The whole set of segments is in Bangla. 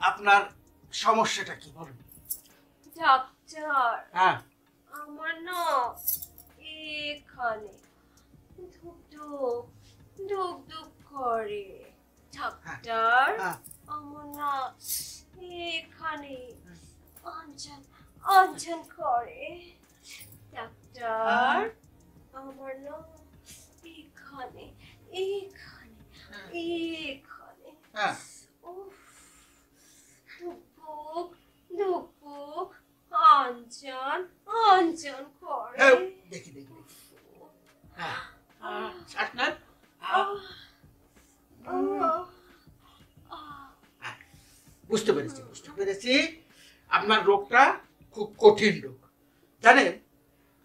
আপনার সমস্যাটা কি বলুন? ডাক্তার, হ্যাঁ, আমার না এখানে ধুক ধুক ধুক ধুক করে। ডাক্তার, আমার না এখানে অঞ্চন অঞ্চন করে। ডাক্তার, আমার না এখানে এখানে এখানে উফ ধুকপুক ধুকপুক অঞ্চন অঞ্চন করে। দেখি দেখি শ্বাস নেন। বুঝতে পেরেছি আপনার রোগটা খুব কঠিন রোগ। জানেন,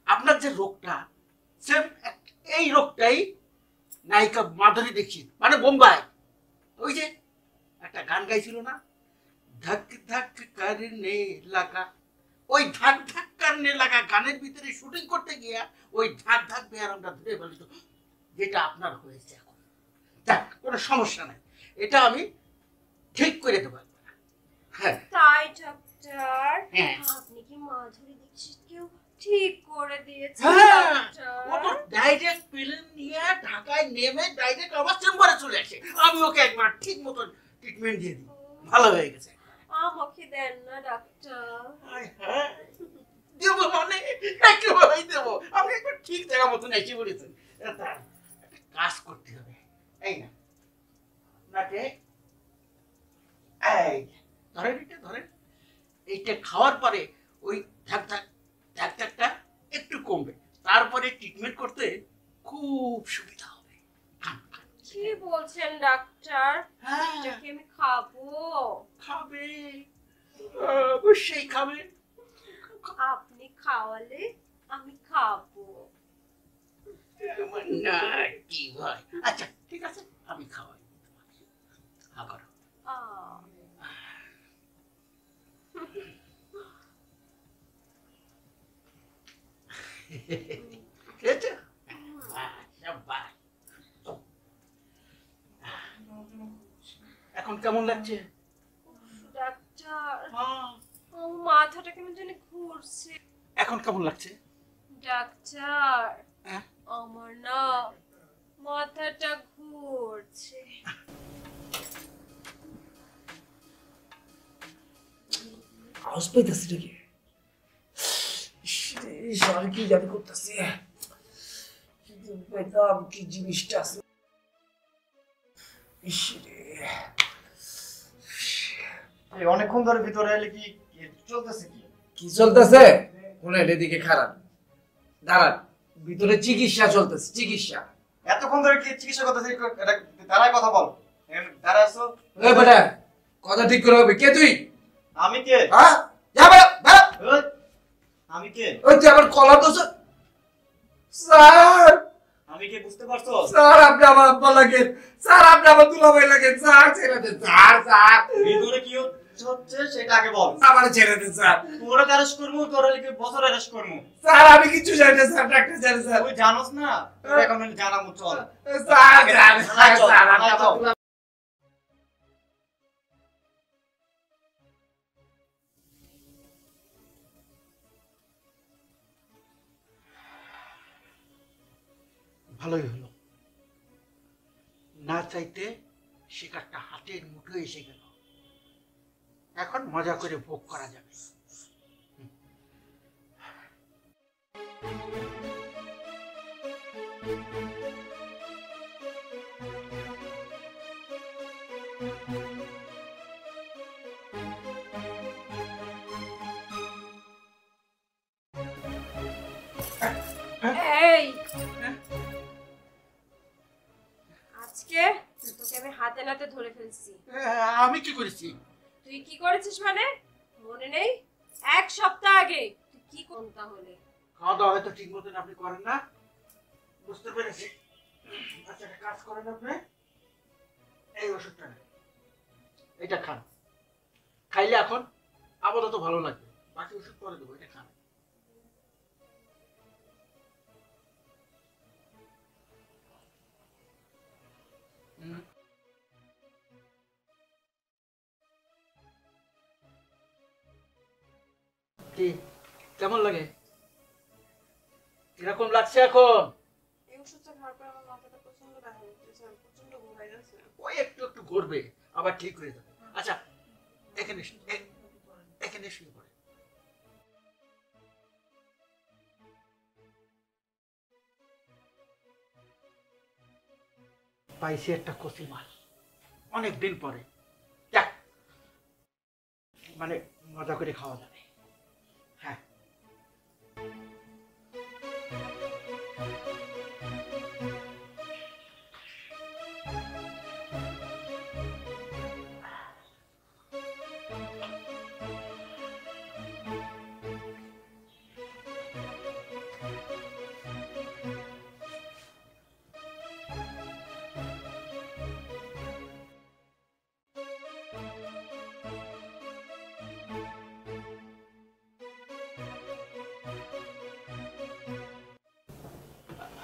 আপনার যে রোগটা সেম এই রোগটাই নায়িকা মাধুরী দীক্ষিত মানে বোম্বাই ওই যে একটা গান গাইছিল না, ধাক ধাক করনে লাগা, ওই ধাক ধাক করনে লাগা গানের ভিতরে শুটিং করতে গিয়া ওই ধাক ধাক বেয়ারামটা ধরে ফেলিত, যেটা আপনার হয়েছে এখন। যাক, কোনো সমস্যা নাই, এটা আমি ঠিক করে দেবো। হ্যাঁ তাই ডাক্তার, আপনি কি মাধুরী দীক্ষিতকেও ঠিক করে দিয়েছেন? ও তো ডাইরেক্ট প্লেন নিয়ে ঢাকায় নেমে ডাইরেক্ট আমার চেম্বারে চলে আসে, আমি ওকে একবার ঠিক মতো ট্রিটমেন্ট দিয়ে দিই, ভালো হয়ে গেছে। আমাকে দেন না ডাক্তার। দেবো মানে একেবারে দেবো, আপনি একবার ঠিক জায়গা মতন এসে বলেছেন। কাজ করতে হবে, এই না আপনাকে এই ধরেন, এটা ধরেন, এইটা খাওয়ার পরে ওই ধাক ধাক ধাক ধাকটা একটু কমবে, তারপরে ট্রিটমেন্ট করতে খুব সুবিধা হবে। কি বলছেন ডাক্তার? এটাকে আমি খাবো? খাবে, অবশ্যই খাবে। আপনি খাওয়ালে আমি খাবো না কি ভাই? আচ্ছা ঠিক আছে, আমি খাওয়াই। এখন কেমন লাগছে ডাক্তার? মাথাটা কেমন জানি ঘুরছে। এখন কেমন লাগছে ডাক্তার? আমার না মাথাটা ঘুরছে। আওয়াজ পাইতেছি নাকি? আমি কি জানি করতেছি, পেতাম কি জিনিসটা আছে। অনেকক্ষণ ধরে ভিতরে এলে কি চলতেছে? কি চলতেছে? কোনের এদিকে খারাপ, দাঁড়ান, ভিতরে চিকিৎসা চলতেছে। চিকিৎসা এতক্ষণ ধরে কি চিকিৎসা করতেছে? দাঁড়ায় কথা বল। দাঁড়ায় আছো? এই বেটা, কথা ঠিক করে হবে। কে তুই? আমি কে? হ্যাঁ, যা বেটা। আমি কে? ওই তুই আমার কলার দোষ। স্যার আমি কে বুঝতে পারছো? স্যার আপনি আমার আব্বা লাগেন, স্যার আপনি আমার দুলাভাই লাগেন, স্যার ছেড়ে দেন। স্যার স্যার ভিতরে কি হচ্ছে সেটা আগে বল। আমার ছেড়ে দেন স্যার। তোরা অ্যারেস্ট করবো, তোরা লিখে বছর অ্যারেস্ট করবো। স্যার আমি কিছু জানি না স্যার, ডাক্তার জানে স্যার। তুই জানোস না? তোরা এখন জানাবো, চল। স্যার জানে স্যার, আপনি আমার ভালোই হলো, না চাইতে শিকারটা হাতের মুঠোয় এসে গেল, এখন মজা করে ভোগ করা যাবে। এই আজকে তোকে আমি হাতে নাতে ধরে ফেলছি। আমি কি করেছি? তুই কি করেছিস মানে মনে নেই? এক সপ্তাহ আগে তুই কি করলি? তাহলে খাওয়া দাওয়া হয়তো ঠিক মতন আপনি করেন না, বুঝতে পেরেছি। আচ্ছা একটা কাজ করেন, আপনি এই ওষুধটা নেন, এটা খান, খাইলে এখন আপাতত ভালো লাগবে, বাকি ওষুধ পরে দেবো, এটা খান। কি কেমন লাগে? কিরকম লাগছে এখন? এই ওষুধটা খাওয়ার পর আমার মাথাটা প্রচন্ড ব্যথা করতেছে, আর প্রচন্ড ঘুমাই যাচ্ছে। ওই একটু একটু ঘুরবে, আবার ঠিক হয়ে যাবে। আচ্ছা এখানে শুয়ে পড়ে। পাইছি একটা কচি মাল, অনেক দিন পরে। যাক, মানে মজা করে খাওয়া যাবে। হ্যাঁ,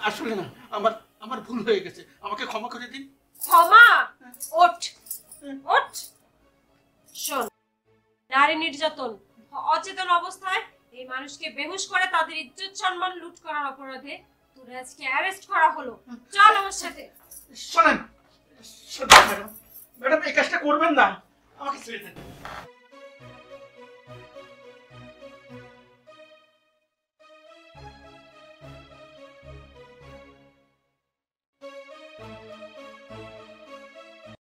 আসলে না, আমার আমার ভুল হয়ে গেছে, আমাকে ক্ষমা করে দিন। ক্ষমা? ওঠ ওঠ। শোন, নারী নির্যাতন, অচেতন অবস্থায় এই মানুষকে বেহুশ করে তাদের ইজ্জত সম্মান লুট করার অপরাধে তোরে আজকে অ্যারেস্ট করা হলো। চল আমার সাথে। শোনেন ম্যাডাম, ম্যাডাম এই কাজটা করবেন না, আমাকে ছেড়ে দেন।